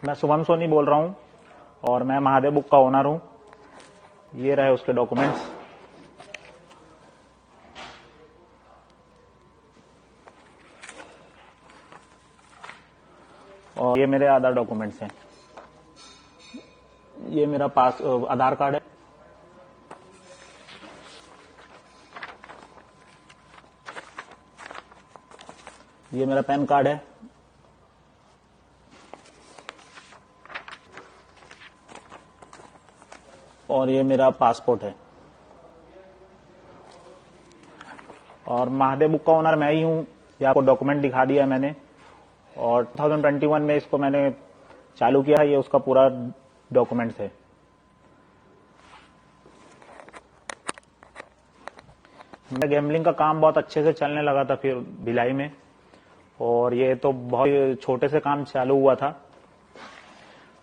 मैं शुभम सोनी बोल रहा हूँ और मैं महादेव बुक का ओनर हूँ। ये रहे उसके डॉक्यूमेंट्स और ये मेरे आधार डॉक्यूमेंट्स हैं। ये मेरा आधार कार्ड है, ये मेरा पैन कार्ड है, और ये मेरा पासपोर्ट है। और महादेव बुक का ओनर मैं ही हूँ। ये आपको डॉक्यूमेंट दिखा दिया मैंने और 2021 में इसको मैंने चालू किया है। ये उसका पूरा डॉक्यूमेंट्स है। मेरा गैम्बलिंग का काम बहुत अच्छे से चलने लगा था फिर भिलाई में, और ये तो बहुत छोटे से काम चालू हुआ था।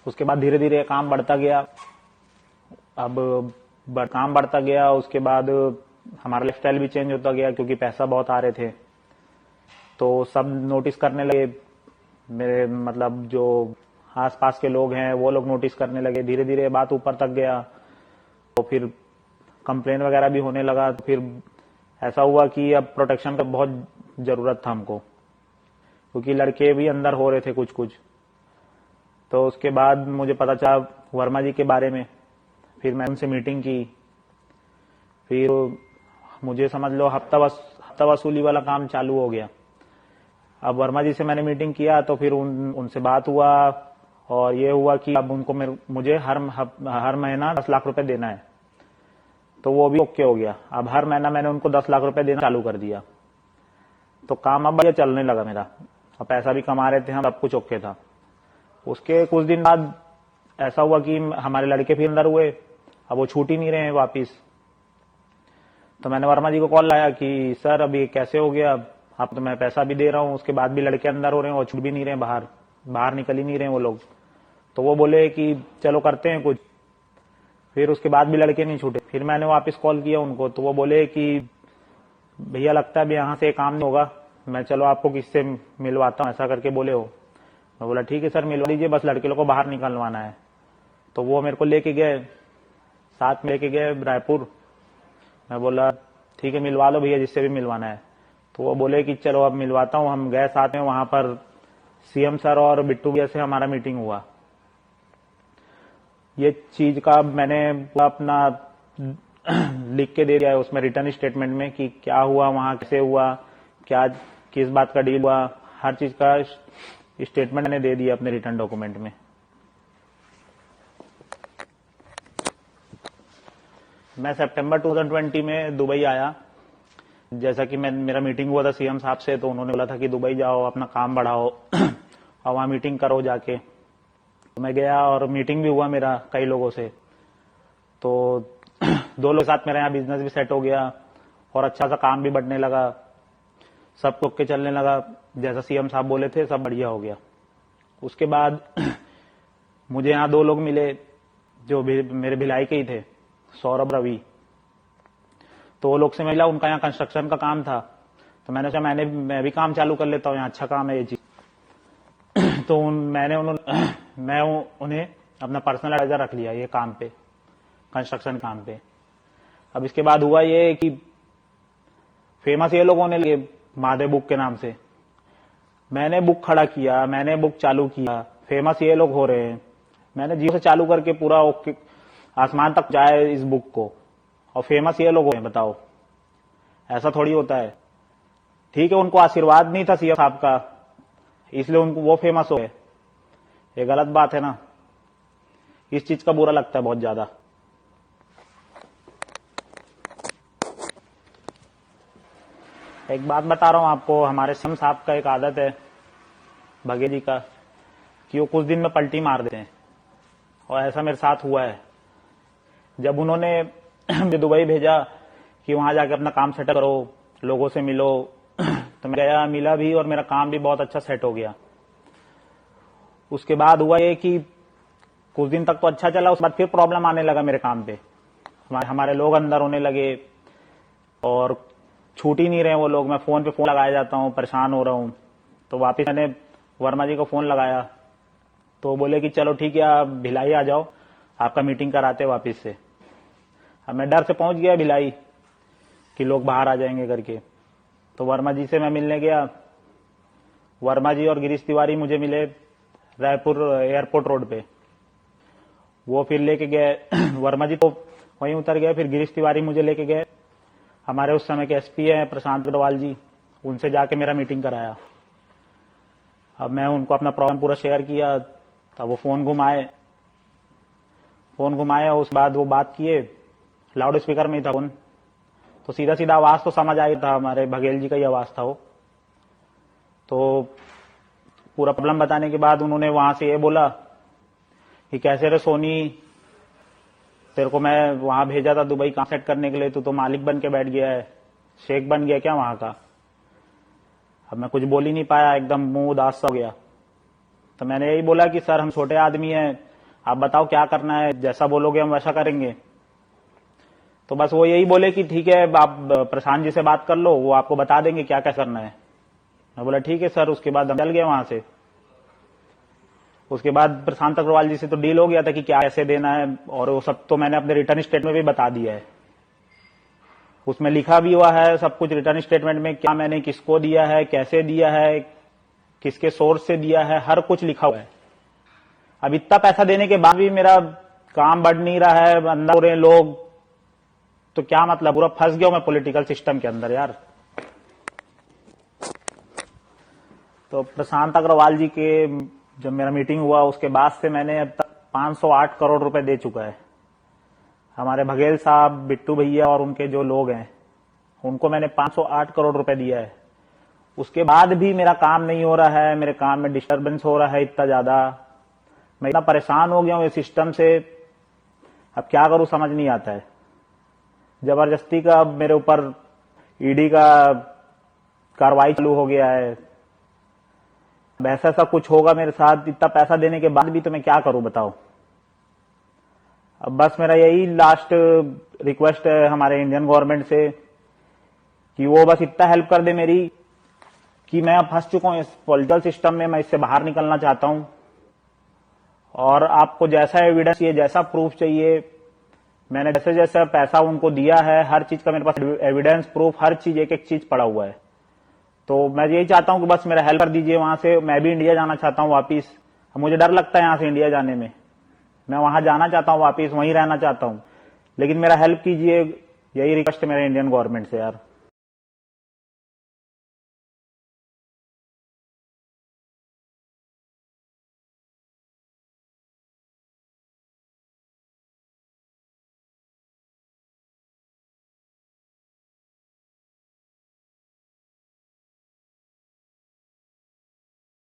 उसके बाद धीरे धीरे काम बढ़ता गया। अब काम बढ़ता गया, उसके बाद हमारा लाइफस्टाइल भी चेंज होता गया क्योंकि पैसा बहुत आ रहे थे। तो सब नोटिस करने लगे, मेरे मतलब जो आसपास के लोग हैं वो लोग नोटिस करने लगे। धीरे धीरे बात ऊपर तक गया, तो फिर कंप्लेन वगैरह भी होने लगा। तो फिर ऐसा हुआ कि अब प्रोटेक्शन का बहुत जरूरत था हमको, क्योंकि लड़के भी अंदर हो रहे थे कुछ कुछ। तो उसके बाद मुझे पता चला वर्मा जी के बारे में। फिर मैं उनसे मीटिंग की। फिर मुझे समझ लो हफ्ता वसूली वाला काम चालू हो गया। अब वर्मा जी से मैंने मीटिंग किया तो फिर उनसे बात हुआ, और ये हुआ कि अब उनको मुझे हर महीना 10 लाख रुपए देना है। तो वो भी ओके हो गया। अब हर महीना मैंने उनको 10 लाख रुपए देना चालू कर दिया। तो काम अब बढ़िया चलने लगा मेरा। अब पैसा भी कमा रहे थे हम, सब कुछ ओके था। उसके कुछ दिन बाद ऐसा हुआ कि हमारे लड़के फिर अंदर हुए। अब वो छूट ही नहीं रहे हैं वापिस। तो मैंने वर्मा जी को कॉल लाया कि सर अभी कैसे हो गया, अब तो मैं पैसा भी दे रहा हूँ, उसके बाद भी लड़के अंदर हो रहे हैं और छूट भी नहीं रहे हैं, बाहर निकल ही नहीं रहे हैं वो लोग। तो वो बोले कि चलो करते हैं कुछ। फिर उसके बाद भी लड़के नहीं छूटे। फिर मैंने वापस कॉल किया उनको, तो वो बोले कि भैया लगता है अब यहाँ से काम नहीं होगा, मैं चलो आपको किससे मिलवाता हूँ, ऐसा करके बोले हो। मैं बोला ठीक है सर मिलवा दीजिए, बस लड़के लोग को बाहर निकलवाना है। तो वो मेरे को लेके गए, साथ में लेके गए रायपुर। मैं बोला ठीक है मिलवा लो भैया, जिससे भी मिलवाना है। तो वो बोले कि चलो अब मिलवाता हूँ। हम गए साथ में, वहां पर सीएम सर और बिट्टू भैया से हमारा मीटिंग हुआ। ये चीज का मैंने अपना लिख के दे दिया है उसमें रिटर्न स्टेटमेंट में कि क्या हुआ वहां, कैसे हुआ, क्या किस बात का डील हुआ, हर चीज का स्टेटमेंट मैंने दे दिया अपने रिटर्न डॉक्यूमेंट में। मैं सितंबर 2020 में दुबई आया। जैसा कि मेरा मीटिंग हुआ था सीएम साहब से, तो उन्होंने बोला था कि दुबई जाओ, अपना काम बढ़ाओ और वहां मीटिंग करो जाके। तो मैं गया और मीटिंग भी हुआ मेरा कई लोगों से। तो 2 लोग साथ मेरा यहाँ बिजनेस भी सेट हो गया और अच्छा सा काम भी बढ़ने लगा, सब कुछ के चलने लगा। जैसा सीएम साहब बोले थे सब बढ़िया हो गया। उसके बाद मुझे यहाँ 2 लोग मिले जो मेरे भिलाई के ही थे, सौरभ रवि। तो वो लोग से मिला, उनका यहाँ कंस्ट्रक्शन का काम था। तो मैंने सोचा मैं भी काम चालू कर लेता हूँ, यहाँ अच्छा काम है ये चीज। तो मैं उन्हें अपना पर्सनल एडवाइजर रख लिया ये काम पे, कंस्ट्रक्शन काम पे। अब इसके बाद हुआ ये कि फेमस ये लोग होने लगे महादेव बुक के नाम से। मैंने बुक खड़ा किया, मैंने बुक चालू किया, फेमस ये लोग हो रहे हैं। मैंने जीरो से चालू करके पूरा आसमान तक जाए इस बुक को, और फेमस ये लोग हो रहे हैं। बताओ ऐसा थोड़ी होता है। ठीक है उनको आशीर्वाद नहीं था सीएम साहब का, इसलिए उनको वो फेमस हो गए। ये गलत बात है ना। इस चीज का बुरा लगता है बहुत ज्यादा। एक बात बता रहा हूं आपको, हमारे सीएम साहब का एक आदत है बघेल जी का, कि वो कुछ दिन में पलटी मार देते हैं, और ऐसा मेरे साथ हुआ है। जब उन्होंने मुझे दुबई भेजा कि वहां जाके अपना काम सेटल करो, लोगों से मिलो, तो मैं गया, मिला भी और मेरा काम भी बहुत अच्छा सेट हो गया। उसके बाद हुआ ये कि कुछ दिन तक तो अच्छा चला, उसके बाद फिर प्रॉब्लम आने लगा मेरे काम पे। हमारे लोग अंदर होने लगे और छूट ही नहीं रहे वो लोग। मैं फोन पे फोन लगाया जाता हूँ, परेशान हो रहा हूँ। तो वापिस मैंने वर्मा जी को फोन लगाया तो बोले कि चलो ठीक है, आप भिलाई आ जाओ, आपका मीटिंग कराते वापिस से। अब मैं डर से पहुंच गया भिलाई कि लोग बाहर आ जाएंगे करके। तो वर्मा जी से मैं मिलने गया। वर्मा जी और गिरीश तिवारी मुझे मिले रायपुर एयरपोर्ट रोड पे। वो फिर लेके गए वर्मा जी तो वहीं उतर गए, फिर गिरीश तिवारी मुझे लेके गए हमारे उस समय के एसपी हैं प्रशांत अग्रवाल जी, उनसे जाके मेरा मीटिंग कराया। अब मैं उनको अपना प्रॉब्लम पूरा शेयर किया, तब वो फोन घुमाए, उसके बाद वो बात किए, लाउड स्पीकर में ही था फोन, तो सीधा सीधा आवाज तो समझ आई था, हमारे बघेल जी का ही आवाज था वो। तो पूरा प्रॉब्लम बताने के बाद उन्होंने वहां से ये बोला कि कैसे रे सोनी, तेरे को मैं वहां भेजा था दुबई काम सेट करने के लिए, तू तो मालिक बन के बैठ गया है, शेख बन गया क्या वहां का। अब मैं कुछ बोल ही नहीं पाया, एकदम मुंह उदास सा हो गया। तो मैंने यही बोला कि सर हम छोटे आदमी हैं, आप बताओ क्या करना है, जैसा बोलोगे हम वैसा करेंगे। तो बस वो यही बोले कि ठीक है, आप प्रशांत जी से बात कर लो, वो आपको बता देंगे क्या क्या करना है। मैं बोला ठीक है सर। उसके बाद हम चल गए वहां से। उसके बाद प्रशांत अग्रवाल जी से तो डील हो गया था कि क्या कैसे देना है, और वो सब तो मैंने अपने रिटर्न स्टेटमेंट में भी बता दिया है। उसमें लिखा भी हुआ है सब कुछ रिटर्न स्टेटमेंट में, क्या मैंने किसको दिया है, कैसे दिया है, किसके सोर्स से दिया है, हर कुछ लिखा हुआ है। अब इतना पैसा देने के बाद भी मेरा काम बढ़ नहीं रहा है, अंदर हो रहे लोग, तो क्या मतलब, पूरा फंस गया मैं पॉलिटिकल सिस्टम के अंदर यार। तो प्रशांत अग्रवाल जी के जब मेरा मीटिंग हुआ उसके बाद से मैंने अब तक 508 करोड़ रुपए दे चुका है। हमारे बघेल साहब, बिट्टू भैया और उनके जो लोग हैं उनको मैंने 508 करोड़ रुपए दिया है। उसके बाद भी मेरा काम नहीं हो रहा है, मेरे काम में डिस्टरबेंस हो रहा है इतना ज्यादा, मैं इतना परेशान हो गया हूं इस सिस्टम से। अब क्या करूं समझ नहीं आता है। जबरदस्ती का अब मेरे ऊपर ईडी का कार्रवाई चालू हो गया है। ऐसा सब कुछ होगा मेरे साथ, इतना पैसा देने के बाद भी तो मैं क्या करूं बताओ। अब बस मेरा यही लास्ट रिक्वेस्ट है हमारे इंडियन गवर्नमेंट से कि वो बस इतना हेल्प कर दे मेरी कि मैं अब फंस चुका हूं इस पॉलिटिकल सिस्टम में, मैं इससे बाहर निकलना चाहता हूं। और आपको जैसा एविडेंस चाहिए, जैसा प्रूफ चाहिए, मैंने जैसे जैसा पैसा उनको दिया है, हर चीज का मेरे पास एविडेंस, प्रूफ, हर चीज, एक एक चीज पड़ा हुआ है। तो मैं यही चाहता हूं कि बस मेरा हेल्प कर दीजिए वहां से। मैं भी इंडिया जाना चाहता हूं वापिस। मुझे डर लगता है यहां से इंडिया जाने में, मैं वहां जाना चाहता हूं वापिस, वहीं रहना चाहता हूं, लेकिन मेरा हेल्प कीजिए। यही रिक्वेस्ट है मेरे इंडियन गवर्नमेंट से यार।